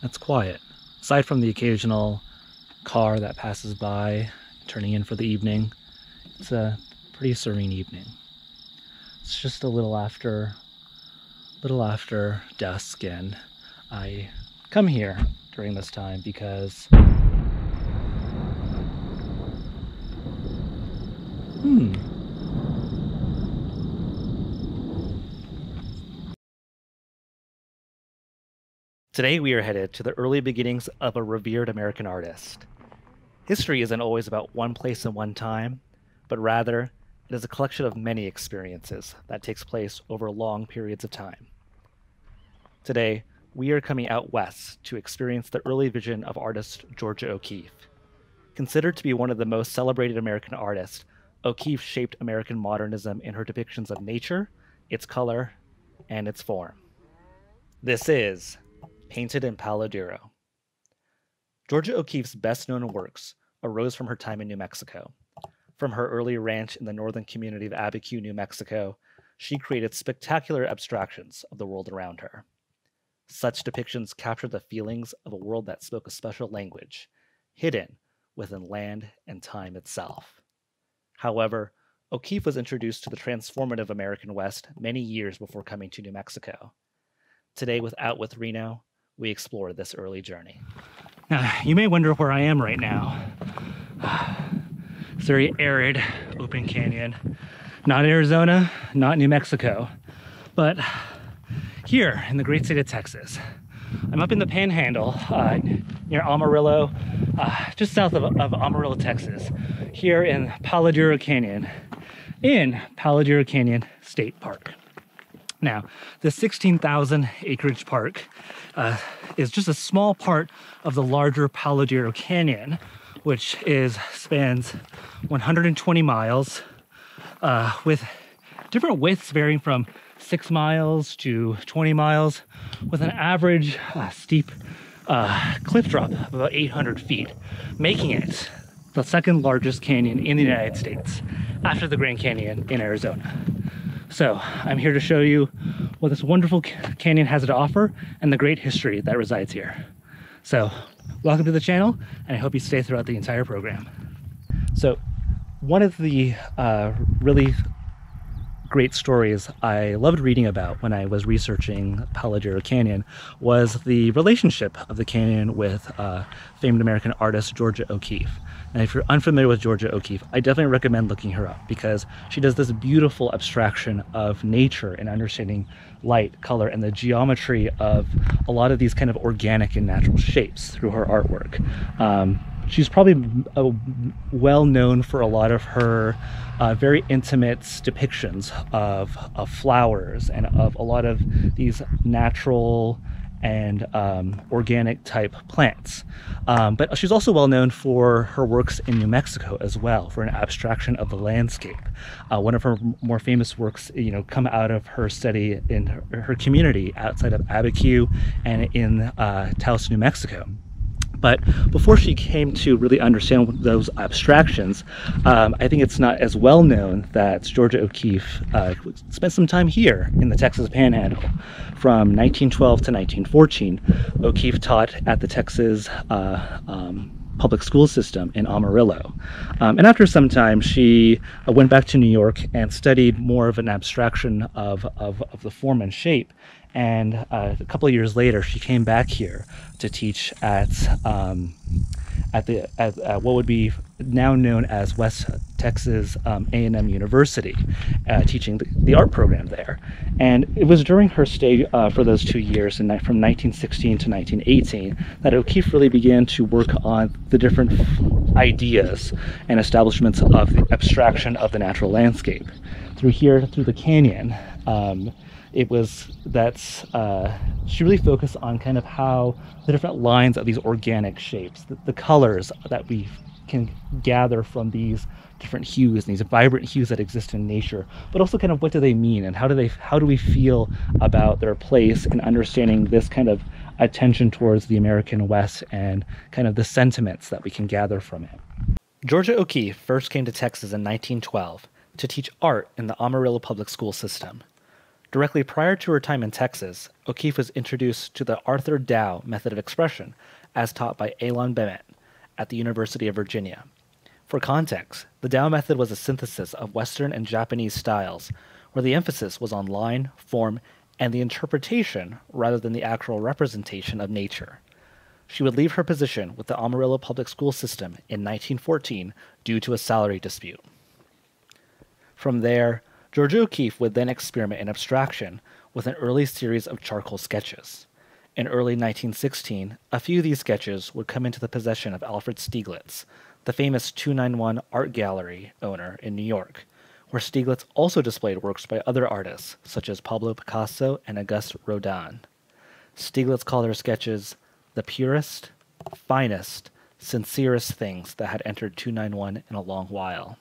It's quiet. Aside from the occasional car that passes by, turning in for the evening, it's a pretty serene evening. It's just a little after dusk, and I come here during this time because today we are headed to the early beginnings of a revered American artist. History isn't always about one place and one time, but rather it is a collection of many experiences that takes place over long periods of time. Today, we are coming out west to experience the early vision of artist Georgia O'Keeffe. Considered to be one of the most celebrated American artists, O'Keeffe shaped American modernism in her depictions of nature, its color, and its form. This is Painted in Palo Duro. Georgia O'Keeffe's best-known works arose from her time in New Mexico. From her early ranch in the northern community of Abiquiu, New Mexico, she created spectacular abstractions of the world around her. Such depictions captured the feelings of a world that spoke a special language, hidden within land and time itself. However, O'Keeffe was introduced to the transformative American West many years before coming to New Mexico. Today, with Reno, we explore this early journey. Now, you may wonder where I am right now. It's a very arid, open canyon. Not Arizona, not New Mexico, but here in the great state of Texas. I'm up in the Panhandle near Amarillo, just south of Amarillo, Texas, here in Palo Duro Canyon, in Palo Duro Canyon State Park. Now, the 16,000 acreage park is just a small part of the larger Palo Duro Canyon, which spans 120 miles with different widths varying from 6 miles to 20 miles, with an average steep cliff drop of about 800 feet, making it the second largest canyon in the United States after the Grand Canyon in Arizona. So I'm here to show you what this wonderful canyon has to offer and the great history that resides here. So welcome to the channel, and I hope you stay throughout the entire program. So one of the really great stories I loved reading about when I was researching Palo Duro Canyon was the relationship of the canyon with famed American artist Georgia O'Keeffe. And if you're unfamiliar with Georgia O'Keeffe, I definitely recommend looking her up because she does this beautiful abstraction of nature and understanding light, color, and the geometry of a lot of these kind of organic and natural shapes through her artwork. She's probably well known for a lot of her very intimate depictions of flowers and of a lot of these natural and organic type plants. But she's also well known for her works in New Mexico as well, for an abstraction of the landscape. One of her more famous works, come out of her study in her community outside of Abiquiu and in Taos, New Mexico. But before she came to really understand those abstractions, I think it's not as well known that Georgia O'Keeffe spent some time here in the Texas Panhandle. From 1912 to 1914, O'Keeffe taught at the Texas public school system in Amarillo. And after some time, she went back to New York and studied more of an abstraction of the form and shape. And a couple of years later, she came back here to teach at what would be now known as West Texas A&M University, teaching the art program there. And it was during her stay for those 2 years, from 1916 to 1918, that O'Keeffe really began to work on the different ideas and establishments of the abstraction of the natural landscape. Through the canyon, she really focused on kind of how the different lines of these organic shapes, the colors that we can gather from these different hues and these vibrant hues that exist in nature, but also kind of what do they mean and how do we feel about their place in understanding this kind of attention towards the American West and kind of the sentiments that we can gather from it. Georgia O'Keeffe first came to Texas in 1912 to teach art in the Amarillo public school system. Directly prior to her time in Texas, O'Keeffe was introduced to the Arthur Dow method of expression, as taught by Elon Bennett at the University of Virginia. For context, the Dow method was a synthesis of Western and Japanese styles, where the emphasis was on line, form, and the interpretation rather than the actual representation of nature. She would leave her position with the Amarillo public school system in 1914 due to a salary dispute. From there, Georgia O'Keeffe would then experiment in abstraction with an early series of charcoal sketches. In early 1916, a few of these sketches would come into the possession of Alfred Stieglitz, the famous 291 Art Gallery owner in New York, where Stieglitz also displayed works by other artists, such as Pablo Picasso and Auguste Rodin. Stieglitz called her sketches the purest, finest, sincerest things that had entered 291 in a long while.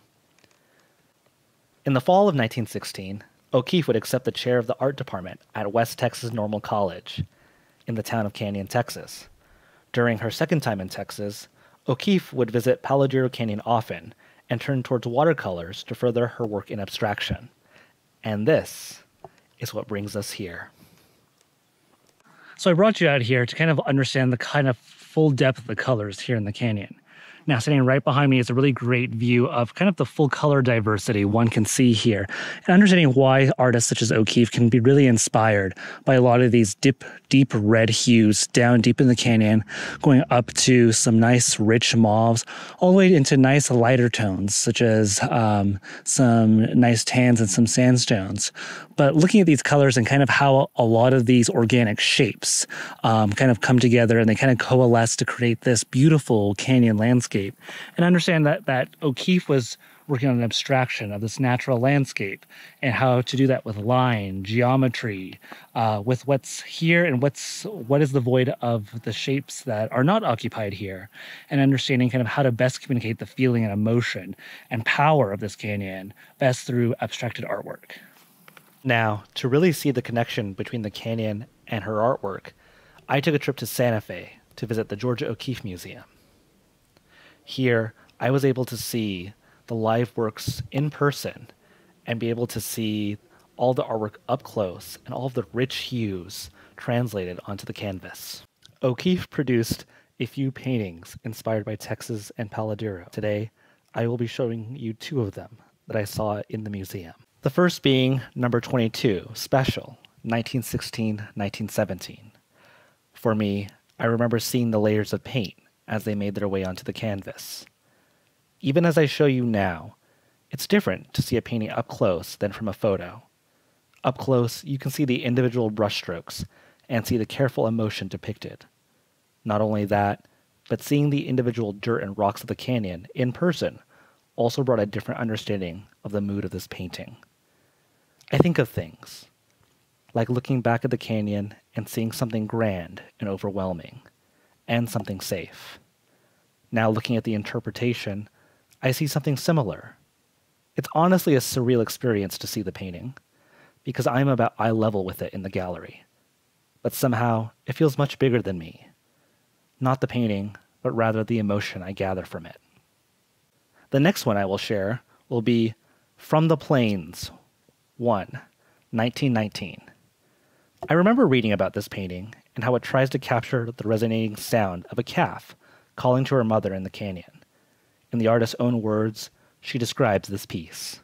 In the fall of 1916, O'Keeffe would accept the chair of the art department at West Texas Normal College in the town of Canyon, Texas. During her second time in Texas, O'Keeffe would visit Palo Duro Canyon often and turn towards watercolors to further her work in abstraction. And this is what brings us here. So I brought you out here to kind of understand the kind of full depth of the colors here in the canyon. Now, sitting right behind me is a really great view of kind of the full color diversity one can see here, and understanding why artists such as O'Keeffe can be really inspired by a lot of these deep red hues down deep in the canyon, going up to some nice rich mauves, all the way into nice lighter tones, such as some nice tans and some sandstones. But looking at these colors and kind of how a lot of these organic shapes kind of come together and they kind of coalesce to create this beautiful canyon landscape. And understand that O'Keeffe was working on an abstraction of this natural landscape and how to do that with line, geometry, with what's here and what is the void of the shapes that are not occupied here, and understanding kind of how to best communicate the feeling and emotion and power of this canyon best through abstracted artwork. Now, to really see the connection between the canyon and her artwork, I took a trip to Santa Fe to visit the Georgia O'Keeffe Museum. Here, I was able to see the live works in person and be able to see all the artwork up close and all of the rich hues translated onto the canvas. O'Keeffe produced a few paintings inspired by Texas and Palo Duro. Today, I will be showing you two of them that I saw in the museum. The first being number 22, Special, 1916-1917. For me, I remember seeing the layers of paint as they made their way onto the canvas. Even as I show you now, it's different to see a painting up close than from a photo. Up close, you can see the individual brushstrokes and see the careful emotion depicted. Not only that, but seeing the individual dirt and rocks of the canyon in person also brought a different understanding of the mood of this painting. I think of things like looking back at the canyon and seeing something grand and overwhelming, and something safe. Now looking at the interpretation, I see something similar. It's honestly a surreal experience to see the painting, because I'm about eye level with it in the gallery. But somehow, it feels much bigger than me. Not the painting, but rather the emotion I gather from it. The next one I will share will be From the Plains, 1, 1919. I remember reading about this painting and how it tries to capture the resonating sound of a calf calling to her mother in the canyon. In the artist's own words, she describes this piece.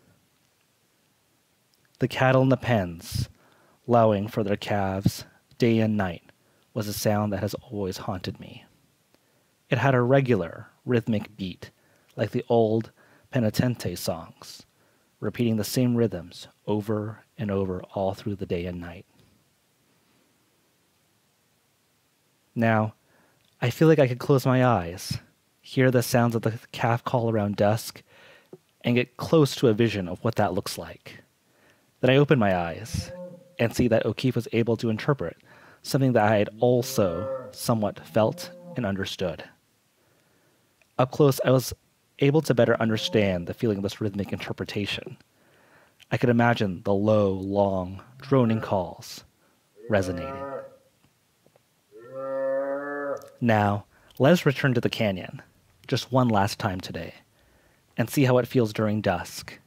The cattle in the pens, lowing for their calves, day and night, was a sound that has always haunted me. It had a regular, rhythmic beat, like the old penitente songs, repeating the same rhythms over and over all through the day and night. Now, I feel like I could close my eyes, hear the sounds of the calf call around dusk, and get close to a vision of what that looks like. Then I open my eyes and see that O'Keeffe was able to interpret something that I had also somewhat felt and understood. Up close, I was able to better understand the feeling of this rhythmic interpretation. I could imagine the low, long, droning calls resonating. Now, let us return to the canyon, just one last time today, and see how it feels during dusk.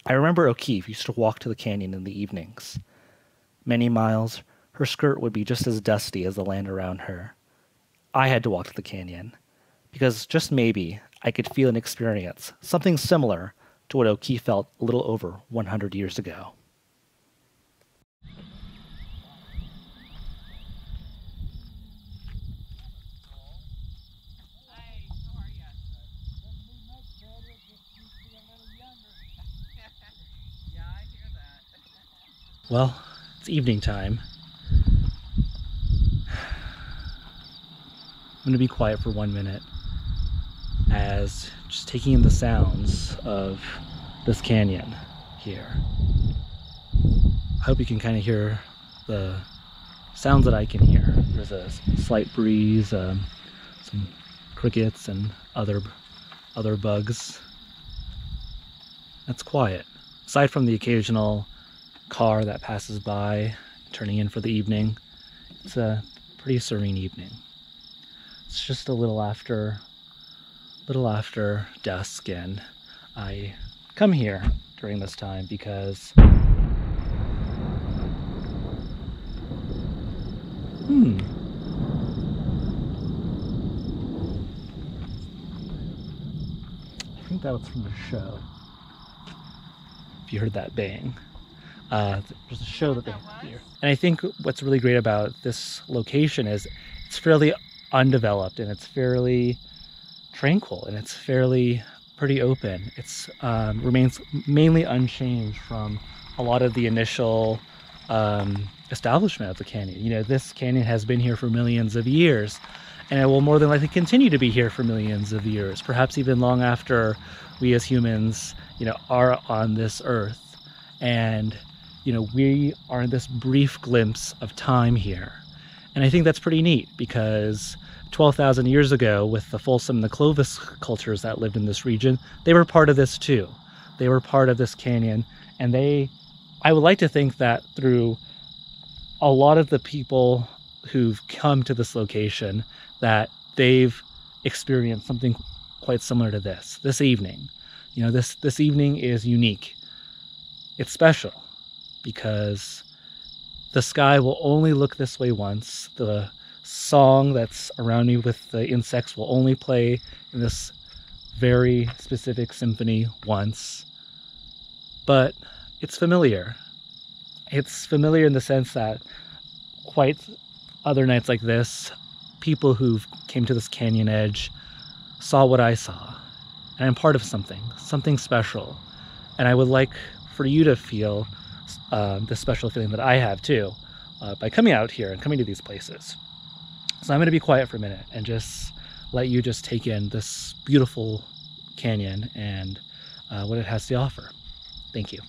I remember O'Keeffe used to walk to the canyon in the evenings. Many miles, her skirt would be just as dusty as the land around her. I had to walk to the canyon, because just maybe I could feel and experience something similar to what O'Keeffe felt a little over 100 years ago. Well, it's evening time. I'm going to be quiet for 1 minute as just taking in the sounds of this canyon here. I hope you can kind of hear the sounds that I can hear. There's a slight breeze, some crickets and other bugs. That's quiet. Aside from the occasional car that passes by, turning in for the evening, it's a pretty serene evening. It's just a little after dusk, and I come here during this time because I think that was from the show. If you heard that bang. There's a show that they have here. And I think what's really great about this location is it's fairly undeveloped, and it's fairly tranquil, and it's fairly pretty open. It's remains mainly unchanged from a lot of the initial establishment of the canyon. You know, this canyon has been here for millions of years, and it will more than likely continue to be here for millions of years, perhaps even long after we as humans, you know, are on this earth. And you know, we are in this brief glimpse of time here. And I think that's pretty neat, because 12,000 years ago, with the Folsom and the Clovis cultures that lived in this region, they were part of this too. They were part of this canyon, and I would like to think that through a lot of the people who've come to this location, that they've experienced something quite similar to this evening. You know, this evening is unique. It's special, because the sky will only look this way once. The song that's around me with the insects will only play in this very specific symphony once. But it's familiar. It's familiar in the sense that quite other nights like this, people who came to this canyon edge saw what I saw. And I'm part of something special. And I would like for you to feel this special feeling that I have too, by coming out here and coming to these places. So I'm going to be quiet for a minute and just let you just take in this beautiful canyon and what it has to offer. Thank you.